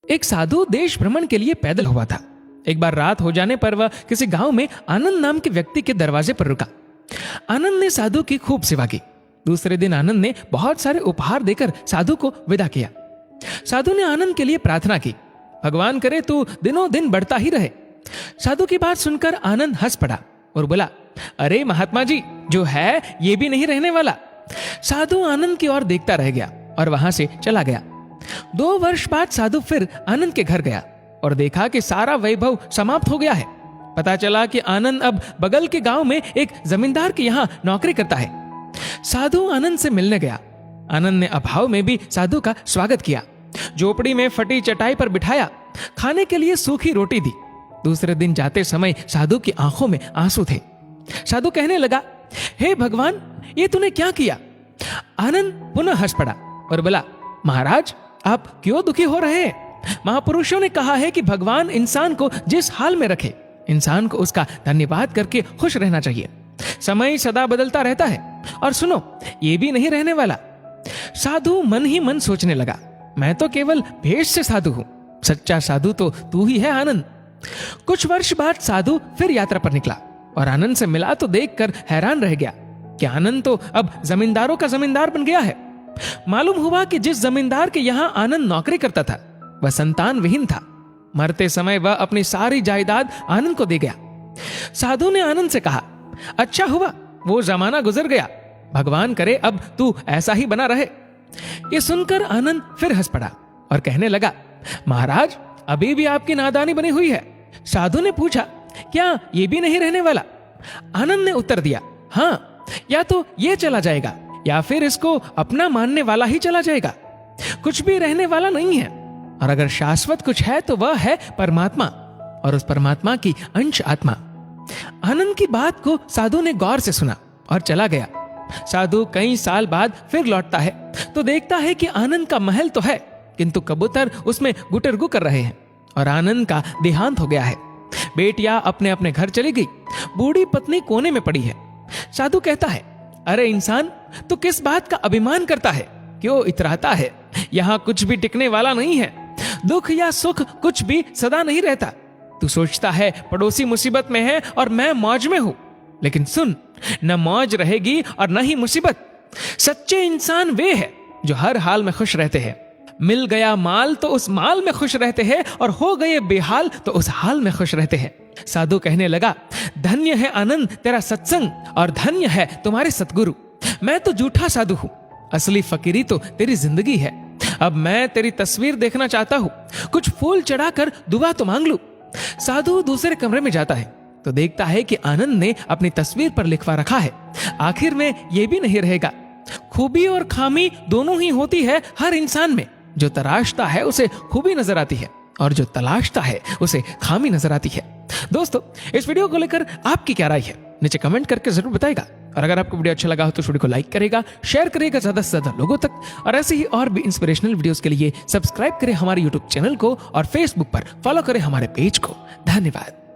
एक साधु देश भ्रमण के लिए पैदल हुआ था। एक बार रात हो जाने पर वह किसी गांव में आनंद नाम के व्यक्ति के दरवाजे पर रुका। आनंद ने साधु की खूब सेवा की। दूसरे दिन आनंद ने बहुत सारे उपहार देकर साधु को विदा किया। साधु ने आनंद के लिए प्रार्थना की, भगवान करे तू दिनों दिन बढ़ता ही रहे। साधु की बात सुनकर आनंद हंस पड़ा और बोला, अरे महात्मा जी, जो है ये भी नहीं रहने वाला। साधु आनंद की ओर देखता रह गया और वहां से चला गया। 2 वर्ष बाद साधु फिर आनंद के घर गया और देखा कि सारा वैभव समाप्त हो गया है। पता चला कि आनंद अब बगल के गांव में एक जमींदार के यहाँ नौकरी करता है। साधु आनंद से मिलने गया। आनंद ने अभाव में भी साधु का स्वागत किया, झोपड़ी में फटी चटाई पर बिठाया, खाने के लिए सूखी रोटी दी। दूसरे दिन जाते समय साधु की आंखों में आंसू थे। साधु कहने लगा, हे भगवान, ये तूने क्या किया? आनंद पुनः हंस पड़ा और बोला, महाराज, आप क्यों दुखी हो रहे हैं? महापुरुषों ने कहा है कि भगवान इंसान को जिस हाल में रखे, इंसान को उसका धन्यवाद करके खुश रहना चाहिए। समय सदा बदलता रहता है और सुनो, ये भी नहीं रहने वाला। साधु मन ही मन सोचने लगा, मैं तो केवल भेष से साधु हूं, सच्चा साधु तो तू ही है आनंद। कुछ वर्ष बाद साधु फिर यात्रा पर निकला और आनंद से मिला तो देखकर हैरान रह गया कि आनंद तो अब जमींदारों का जमींदार बन गया है। मालूम हुआ कि जिस जमींदार के यहाँ आनंद नौकरी करता था वह संतान विहीन था। मरते समय वह अपनी सारी जायदाद आनंद को दे गया। साधु ने आनंद से कहा, अच्छा हुआ वो जमाना गुजर गया, भगवान करे अब तू ऐसा ही बना रहे। ये सुनकर आनंद फिर हंस पड़ा और कहने लगा, महाराज, अभी भी आपकी नादानी बनी हुई है। साधु ने पूछा, क्या ये भी नहीं रहने वाला? आनंद ने उत्तर दिया, हाँ, या तो ये चला जाएगा या फिर इसको अपना मानने वाला ही चला जाएगा। कुछ भी रहने वाला नहीं है, और अगर शाश्वत कुछ है तो वह है परमात्मा, और उस परमात्मा की अंश आत्मा। आनंद की बात को साधु ने गौर से सुना और चला गया। साधु कई साल बाद फिर लौटता है तो देखता है कि आनंद का महल तो है, किंतु कबूतर उसमें गुटरगु कर रहे हैं और आनंद का देहांत हो गया है। बेटियां अपने अपने घर चली गई, बूढ़ी पत्नी कोने में पड़ी है। साधु कहता है, अरे इंसान, तू किस बात का अभिमान करता है? क्यों इतराता है? यहाँ कुछ भी टिकने वाला नहीं है। दुख या सुख कुछ भी सदा नहीं रहता। तू सोचता है पड़ोसी मुसीबत में है और मैं मौज में हूं, लेकिन सुन, न मौज रहेगी और न ही मुसीबत। सच्चे इंसान वे हैं जो हर हाल में खुश रहते हैं। मिल गया माल तो उस माल में खुश रहते हैं, और हो गए बेहाल तो उस हाल में खुश रहते हैं। साधु कहने लगा, धन्य है आनंद तेरा सत्संग, और धन्य है तुम्हारे सतगुरु। मैं तो झूठा साधु हूं, असली फकीरी तो तेरी जिंदगी है। अब मैं तेरी तस्वीर देखना चाहता हूं, कुछ फूल चढ़ाकर दुआ तो मांग लूं। साधु दूसरे कमरे में जाता है तो देखता है कि आनंद ने अपनी तस्वीर पर लिखवा रखा है, आखिर में यह भी नहीं रहेगा। खूबी और खामी दोनों ही होती है हर इंसान में। जो तराशता है उसे खूबी नजर आती है, और जो तलाशता है उसे खामी नजर आती है। दोस्तों, इस वीडियो को लेकर आपकी क्या राय है, नीचे कमेंट करके जरूर बताएगा। और अगर आपको वीडियो अच्छा लगा हो तो वीडियो को लाइक करेगा, शेयर करेगा ज्यादा से ज्यादा लोगों तक, और ऐसे ही और भी इंस्पिरेशनल वीडियोस के लिए सब्सक्राइब करें हमारे यूट्यूब चैनल को और फेसबुक पर फॉलो करें हमारे पेज को। धन्यवाद।